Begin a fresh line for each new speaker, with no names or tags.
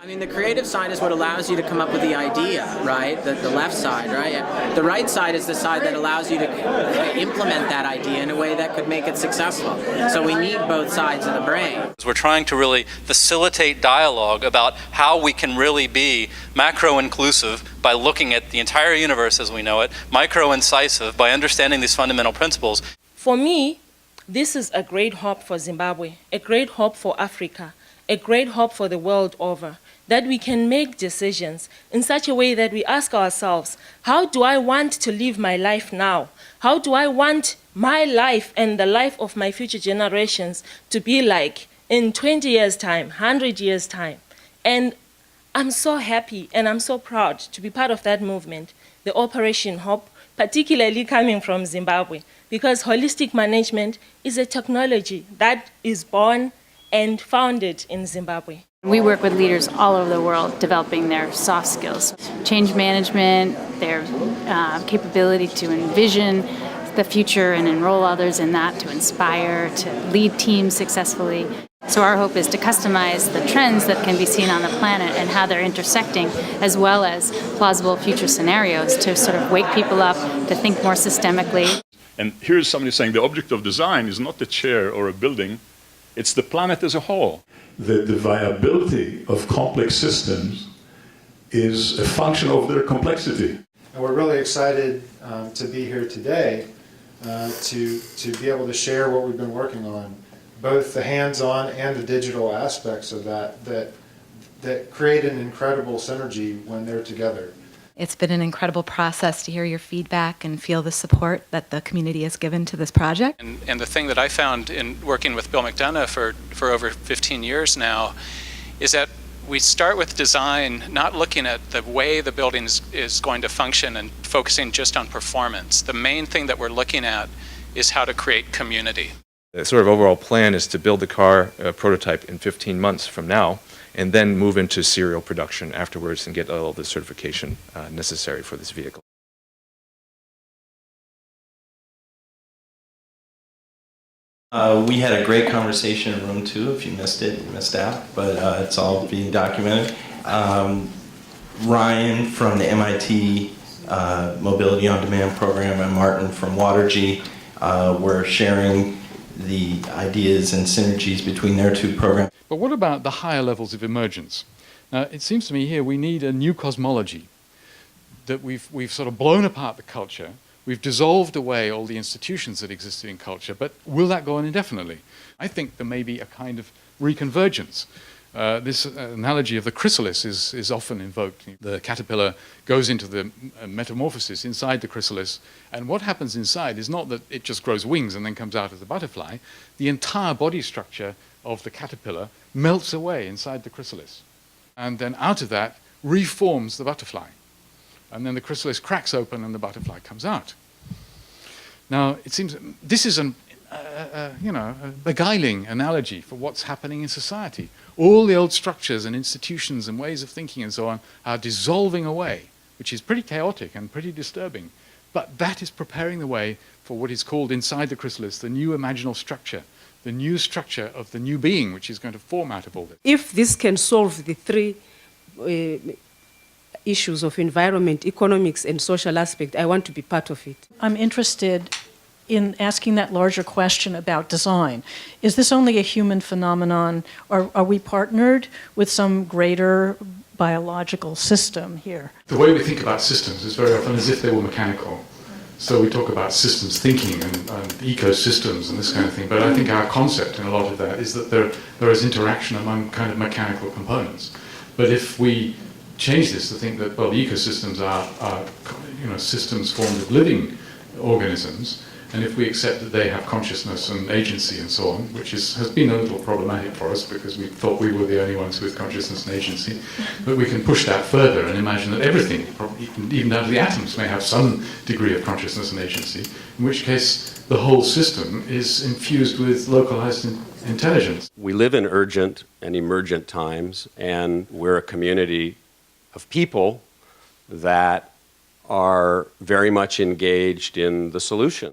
I mean, the creative side is what allows you to come up with the idea, right? The left side, right? The right side is the side that allows you to implement that idea in a way that could make it successful. So we need both sides of the brain.
We're trying to really facilitate dialogue about how we can really be macro-inclusive by looking at the entire universe as we know it, micro-incisive by understanding these fundamental principles.
For me, this is a great hope for Zimbabwe, a great hope for Africa, a great hope for the world over, that we can make decisions in such a way that we ask ourselves, how do I want to live my life now? How do I want my life and the life of my future generations to be like in 20 years' time, 100 years' time? And I'm so happy and I'm so proud to be part of that movement, the Operation Hope, particularly coming from Zimbabwe, because holistic management is a technology that is born and founded in Zimbabwe.
We work with leaders all over the world developing their soft skills, change management, their capability to envision the future and enroll others in that, to inspire, to lead teams successfully. So our hope is to customize the trends that can be seen on the planet and how they're intersecting, as well as plausible future scenarios to sort of wake people up to think more systemically.
And here's somebody saying the object of design is not a chair or a building, it's the planet as a whole.
The viability of complex systems is a function of their complexity.
And we're really excited to be here today to be able to share what we've been working on, both the hands-on and the digital aspects of that create an incredible synergy when they're together.
It's been an incredible process to hear your feedback and feel the support that the community has given to this project.
And the thing that I found in working with Bill McDonough for over 15 years now is that we start with design, not looking at the way the building is going to function and focusing just on performance. The main thing that we're looking at is how to create community.
The sort of overall plan is to build the car prototype in 15 months from now, and then move into serial production afterwards and get all the certification necessary for this vehicle.
We had a great conversation in room 2. If you missed it, you missed out, but it's all being documented. Ryan from the MIT Mobility on Demand program and Martin from Watergy were sharing the ideas and synergies between their two programs.
But what about the higher levels of emergence? Now, it seems to me here we need a new cosmology, that we've sort of blown apart the culture, we've dissolved away all the institutions that existed in culture, but will that go on indefinitely? I think there may be a kind of reconvergence. This analogy of the chrysalis is often invoked. The caterpillar goes into the metamorphosis inside the chrysalis, and what happens inside is not that it just grows wings and then comes out as a butterfly. The entire body structure of the caterpillar melts away inside the chrysalis, and then out of that reforms the butterfly. And then the chrysalis cracks open and the butterfly comes out. Now, it seems this is a beguiling analogy for what's happening in society. All the old structures and institutions and ways of thinking and so on are dissolving away, which is pretty chaotic and pretty disturbing. But that is preparing the way for what is called inside the chrysalis the new imaginal structure, the new structure of the new being, which is going to form out of all this.
If this can solve the three issues of environment, economics, and social aspect, I want to be part of it.
I'm interested in asking that larger question about design. Is this only a human phenomenon, or are we partnered with some greater biological system here?
The way we think about systems is very often as if they were mechanical. So we talk about systems thinking and ecosystems and this kind of thing, but I think our concept in a lot of that is that there is interaction among kind of mechanical components. But if we change this to think that, well, the ecosystems are systems formed of living organisms, and if we accept that they have consciousness and agency and so on, which has been a little problematic for us because we thought we were the only ones with consciousness and agency, but we can push that further and imagine that everything, even down to the atoms, may have some degree of consciousness and agency, in which case the whole system is infused with localized intelligence.
We live in urgent and emergent times, and we're a community of people that are very much engaged in the solution.